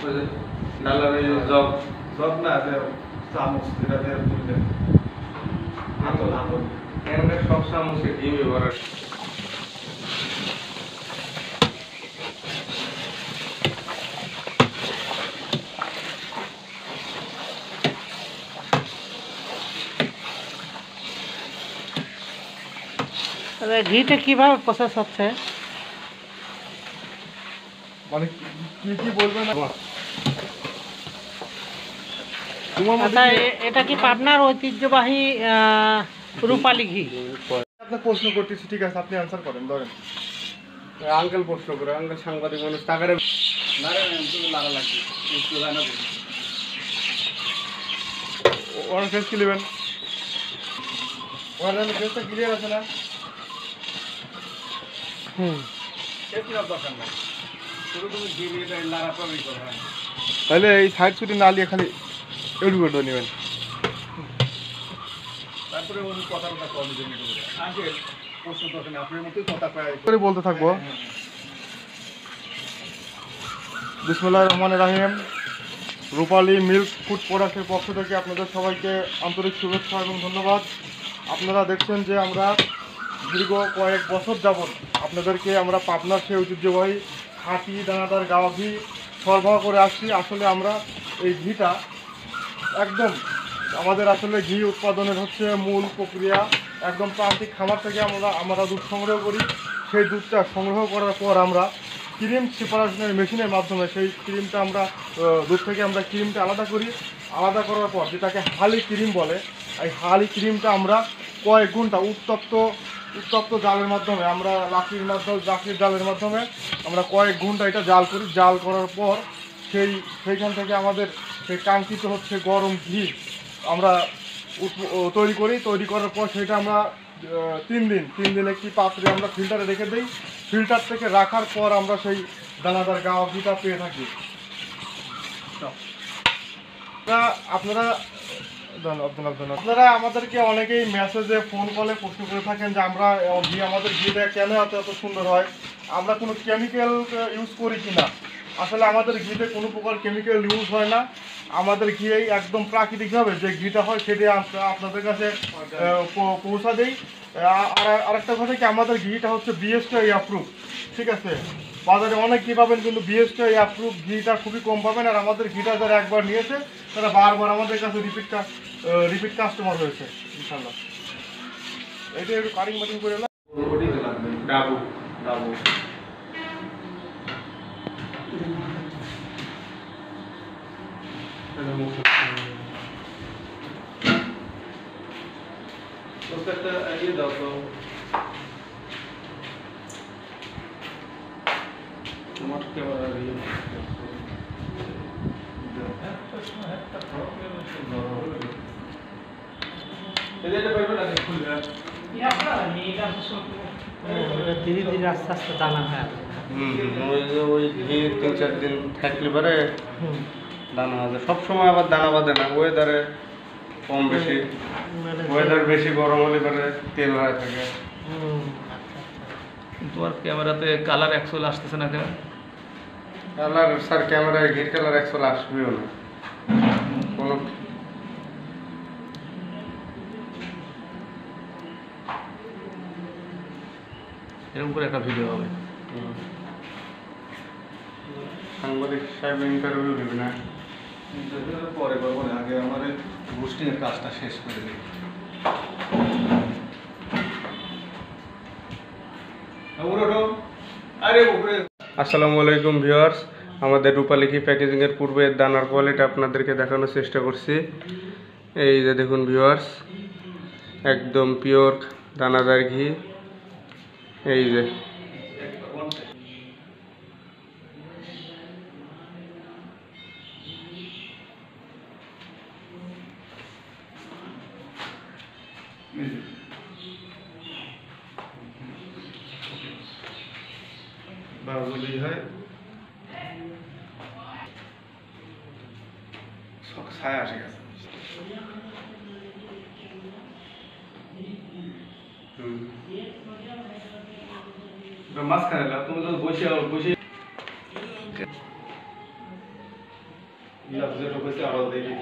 ওই যে ডালার ওই জগ জগ না যে চামচ যেটা দিয়ে তুলতে হাতল হাতল এখানে সব চামচে ঘি ব্যবহার ঘিটা কিভাবে প্রসেস হচ্ছে মানে কি কি বলবেন আচ্ছা এটা কি পাবনার ঐতিহ্যবাহী রূপালী ঘি? আপনার প্রশ্ন করতেছি, ঠিক আছে আপনি অ্যান্সার করেন। ধরেন আঙ্কেল প্রশ্ন করে, আঙ্কেল সাংবাদিক মানুষ টাকারে লাগা লাগবে ওনার ফেস কি নেবেন? ওনার ফেসটা ক্লিয়ার আছে না? তাহলে এই সাইড ছুটি না নিয়ে খালি এটু করে নেবেন। তারপরে কথাটা কম আগে প্রশ্ন দরকার আপনার মতোই কথা করে বলতে থাকবো। বিসমিল্লাহির রহমানির রহিম। রূপালী মিল্ক ফুড প্রোডাক্টের পক্ষ থেকে আপনাদের সবাইকে আন্তরিক শুভেচ্ছা এবং ধন্যবাদ। আপনারা দেখছেন যে আমরা দীর্ঘ কয়েক বছর যাবৎ আপনাদেরকে আমরা পাবনার সেই ঐতিহ্যবাহী খাঁটি দানাদার গাওয়া ঘি সরবরাহ করে আসছি। আসলে আমরা এই ঘিটা একদম আমাদের আসলে ঘি উৎপাদনের হচ্ছে মূল প্রক্রিয়া একদম প্রান্তিক খামার থেকে আমরা দুধ সংগ্রহ করি। সেই দুধটা সংগ্রহ করার পর আমরা ক্রিম সেপারেশনের মেশিনের মাধ্যমে সেই ক্রিমটা আমরা দুধ থেকে আমরা ক্রিমটা আলাদা করি। আলাদা করার পর যেটাকে হালি ক্রিম বলে, এই হালি ক্রিমটা আমরা কয়েক ঘন্টা উত্তপ্ত জালের মাধ্যমে আমরা লাকড়ির জালের মাধ্যমে আমরা কয়েক ঘন্টা এটা জাল করি। জাল করার পর সেইখান থেকে আমাদের সেই কাঙ্ক্ষিত হচ্ছে গরম ঘি আমরা তৈরি করি। তৈরি করার পর সেটা আমরা 3 দিন একটি পাত্রে আমরা ফিল্টারে রেখে দিই। ফিল্টার থেকে রাখার পর আমরা সেই দানাদার গাওয়া ঘিটা পেয়ে থাকি। আপনারা আমাদেরকে অনেকেই মেসেজে ফোন কলে প্রশ্ন করে থাকেন যে আমরা ঘি আমাদের ঘিটা কেন এত সুন্দর হয়, আমরা কোনো কেমিক্যাল ইউজ করি কিনা। আসলে আমাদের ঘিতে কোনো প্রকার কেমিক্যাল ইউজ হয় না। আমাদের ঘি একদম প্রাকৃতিকভাবে যে ঘিটা হয় সেটা আপনাদের কাছে পৌঁছা দেই। আরেকটা কথা কি, আমাদের ঘিটা হচ্ছে বিএসটিআই অ্যাপ্রুভ, ঠিক আছে। বাজারে অনেক ঘি পাবেন কিন্তু বিএসটিআই অ্যাপ্রুভ ঘিটা খুবই কম পাবেন। আর আমাদের ঘিটা যারা একবার নিয়েছে তারা বারবার আমাদের কাছে রিপিট কাস্টমার হয়েছে ইনশাল্লাহ। এটা একটু কাটিং মাটিং করে ডাবু ডাবু একটা ইয়ে দাও তো তোমার ক্যামেরা ধীরে ধীরে আস্তে আস্তে দানা হয়। ওই ঘি 3-4 দিন থাকলে পরে দানা হবে। সবসময় আবার দানা বাঁধে না, ওয়েদারে কম বেশি, ওয়েদার বেশি গরম হলে পরে তেল হয়ে থাকে। তোমার ক্যামেরাতে কালার অ্যাকচুয়াল আসতেছে না কেন? কালার স্যার ক্যামেরায় ঘির কালার অ্যাকচুয়াল আসবেও না কোনো। এরকম করে একটা ভিডিও হবে, সাংবাদিক সাহেব ইন্টারভিউ দেবে না, পরে করবো না, আগে আমাদের বুস্টিংয়ের কাজটা শেষ করে দিই। আসসালামু আলাইকুম ভিউয়ার্স, আমাদের রূপালী ঘি প্যাকেজিংয়ের পূর্বে দানার কোয়ালিটি আপনাদেরকে দেখানোর চেষ্টা করছি। এই যে দেখুন ভিউয়ার্স, একদম পিওর দানাদার ঘি। এই যে বাগুলি হয় সব ছায়া আসে গেছে। মাঝখানে তুমি তো বসে যেটা হয়েছে আবার দেখি